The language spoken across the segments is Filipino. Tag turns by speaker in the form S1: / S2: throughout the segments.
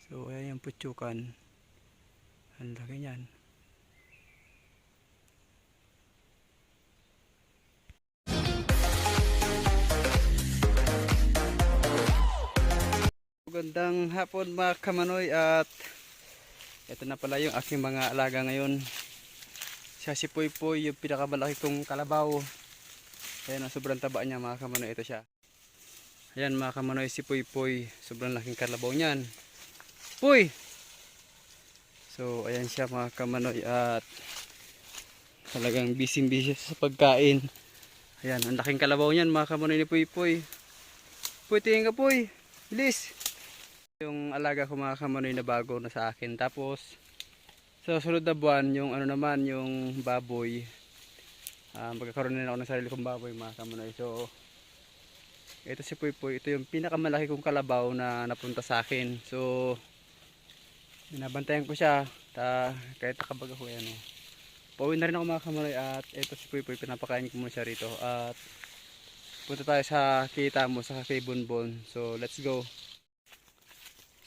S1: So ayan yung putsukan. Ang laki niyan. Magandang hapon mga kamanoy, at ito na pala yung aking mga alaga ngayon. Siya si Poy Poy, yung pinakamalaki kong kalabaw. Ayan, sobrang taba niya mga kamanoy. Ito siya. Ayan mga kamanoy, si Poy Poy. Sobrang laking kalabaw niyan. Poy! So ayan siya mga kamanoy, at talagang busy sa pagkain. Ayan, ang laking kalabaw niyan mga kamanoy ni Poy Poy. Poy, tingin ka Poy. Bilis! Yung alaga ko mga kamanoy na bago na sa akin. Tapos sa sunod na buwan, yung ano naman, yung baboy. Magkakaroon na ako ng sarili kong baboy mga kamanoy. So ito si Poy Poy. Ito yung pinakamalaki kong kalabaw na napunta sa akin. So binabantayan ko siya. Kahit nakabag ako yan. Pauwi na rin ako mga kamanoy. At ito si Poy Poy, pinapakain ko muna siya rito. At punta tayo sa kita mo, sa Cafe Bonbon. So let's go.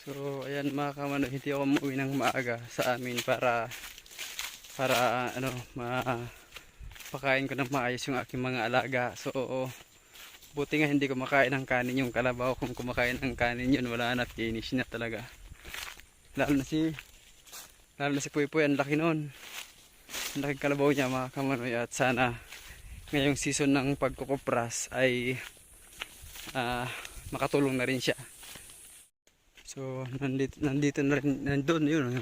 S1: So ayan mga kamanoy, hindi ako umuwi ng maaga sa amin para mapakain ko ng maayos yung aking mga alaga. So buti nga hindi kumakain ng kanin yung kalabaw. Kung kumakain ng kanin yun, wala na, finish na talaga. Lalo na si Poy Poy, ang laki nun. Ang laking kalabaw niya mga kamanoy. At sana ngayong season ng pagkukupras ay makatulong na rin siya. So nandito na rin, nandun yun,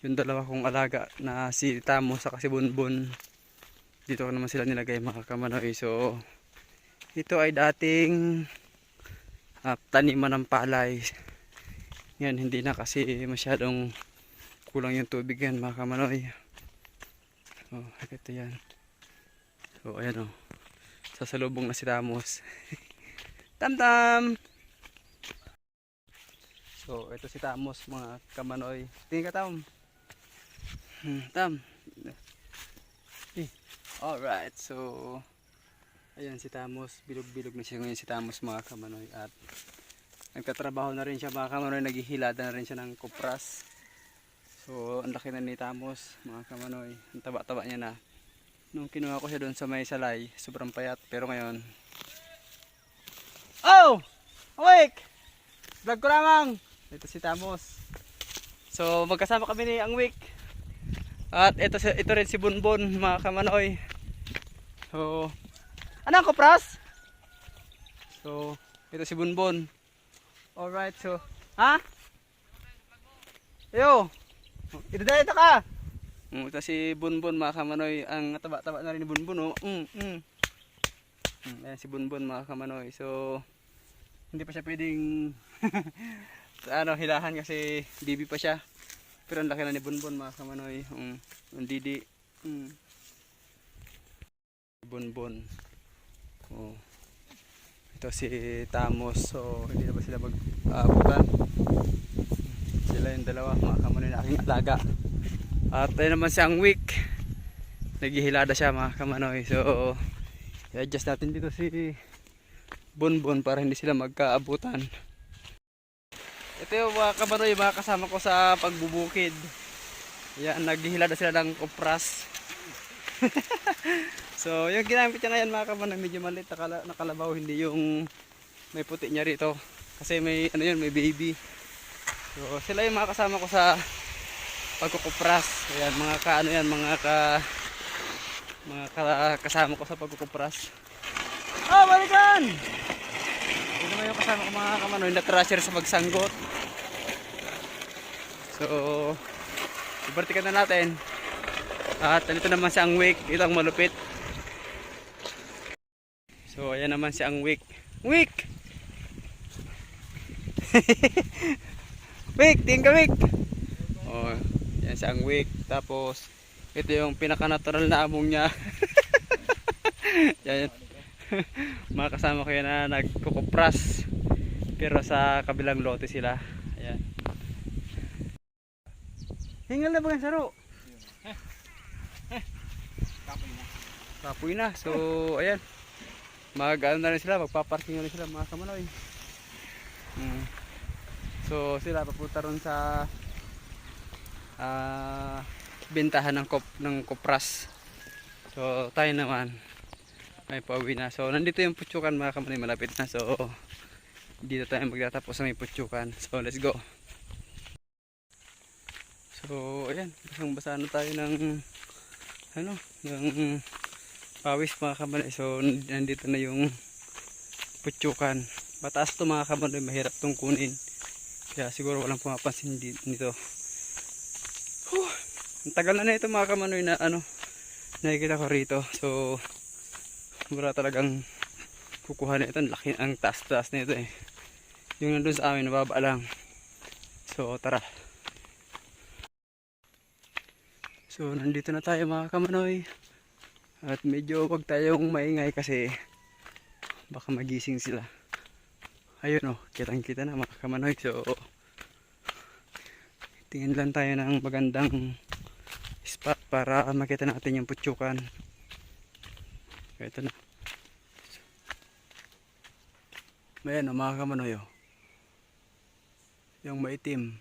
S1: yung dalawa kong alaga na si Tamo sa si Bonbon. Dito ko naman sila nilagay mga kamanoy. So ito ay dating taniman ng palay. Yan, hindi na kasi masyadong kulang yung tubig yan mga kamanoy. So ito yan. So ayan sasalubong na si Tamos. Tam-tam! So ito si Tamos mga kamanoy. Tingin ka Tam. Tam. Alright, so ayan si Tamos. Bilog-bilog na siya ngayon si Tamos mga kamanoy. At nagtatrabaho na rin siya mga kamanoy. Naghihilada na rin siya ng kupras. So ang laki na ni Tamos mga kamanoy. Ang taba-taba niya na. Nung kinuha ko siya doon sa may salay, sobrang payat. Pero ngayon, oh! Awake! Vlog ko lamang! Ito si Tamos. So magkasama kami ni Angwik. At ito rin si Bonbon mga kamanoy. So anong kupras? So ito si Bonbon. Alright, so ha? Yo! Ito ka! Ito si Bonbon mga kamanoy. Ang taba-taba na rin ni Bonbon. Ayan si Bonbon mga kamanoy. So hindi pa siya pwedeng hilahan kasi bibi pa siya. Pero ang laki na ni Bonbon mga kamanoy. Ang didi. Bonbon. Ito si Tamos. So hindi na ba sila mag-aabutan? Sila yung dalawa mga kamanoy na aking alaga. At ayun naman si Angwik. Naghihilada siya mga kamanoy. So i-adjust natin dito si Bonbon para hindi sila magkaabutan. Ito yung mga kamanoy, mga kasama ko sa pagbubukid. Yan, naghihilada sila ng kupras. So yung ginamit niya ngayon mga kamanoy, medyo maliit na kalabaw, hindi yung may puti niya rito. Kasi may may baby. So sila yung mga kasama ko sa pagkukupras. Ayan, mga kasama ko sa pagkukupras. Balikan! Ito naman yung kasama ko mga kamanoy na trasher sa magsanggot. So ibartikan na natin. At dito naman si Angwik, itong malupit. So ayan naman si Angwik. Wik! Wik! Tingin ka Wik! Yan si Angwik. Tapos ito yung pinaka-natural na among niya. Yan. Mga kasama ko yan na nagkukupras. Pero sa kabilang lote sila. Ayan. Hingal na ba yung saro? Kapoy na. So ayan. Mag-ano na rin sila. Magpaparking na rin sila mga kamanoy. So So sila papunta ron sa bentahan ng kopras. So tayo naman may pauwi na. So nandito yung Putsukan mga kamanoy, malapit na. So dito tayo magtatapos sa may Putsukan. So let's go. So ayan, basang-basa na tayo ng ng pawis mga kamanoy. So nandito na yung Putsukan. Mataas to mga kamanoy, mahirap tong kunin. Kaya siguro walang pumapansin nito. Ang tagal na ito mga kamanoy na nakikita ko rito. So mura talagang kukuha na ito. Laki ang taas-taas na ito eh. Yung nandun sa amin nababa lang. So tara. So nandito na tayo mga kamanoy. At medyo wag tayong maingay kasi baka magising sila. Ayun kitang kita na mga kamanoy. So tingin lang tayo ng magandang spot para makita natin yung Putsukan. Ito na. Ayan mga kamanoy yung maitim.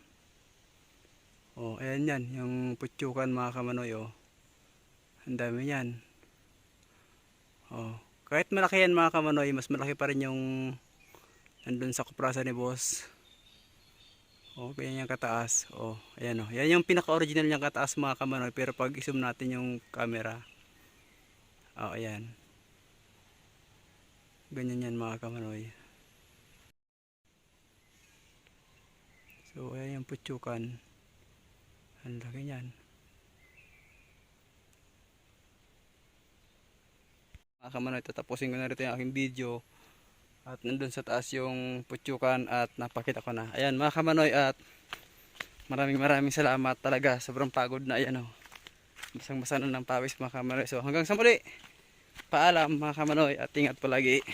S1: Ayan yan yung Putsukan mga kamanoy. Ang dami yan. Kahit malaki yan mga kamanoy, mas malaki pa rin yung nandun sa kuprasan ni boss. Ganyan yung kataas. Ayan yan yung pinaka-original niyang kataas mga kamanoy. Pero pag i-zoom natin yung camera, ayan. Ganyan yan mga kamanoy. So ayan yung Putsukan. Ang laki niyan. Mga kamanoy, tatapusin ko na rito yung aking video. At nandun sa taas yung Putsukan at napakita ko na. Ayan mga kamanoy, at maraming salamat talaga. Sobrang pagod na. Ayan basang-basa na ng pawis mga kamanoy. So hanggang sa muli. Paalam mga kamanoy at ingat palagi.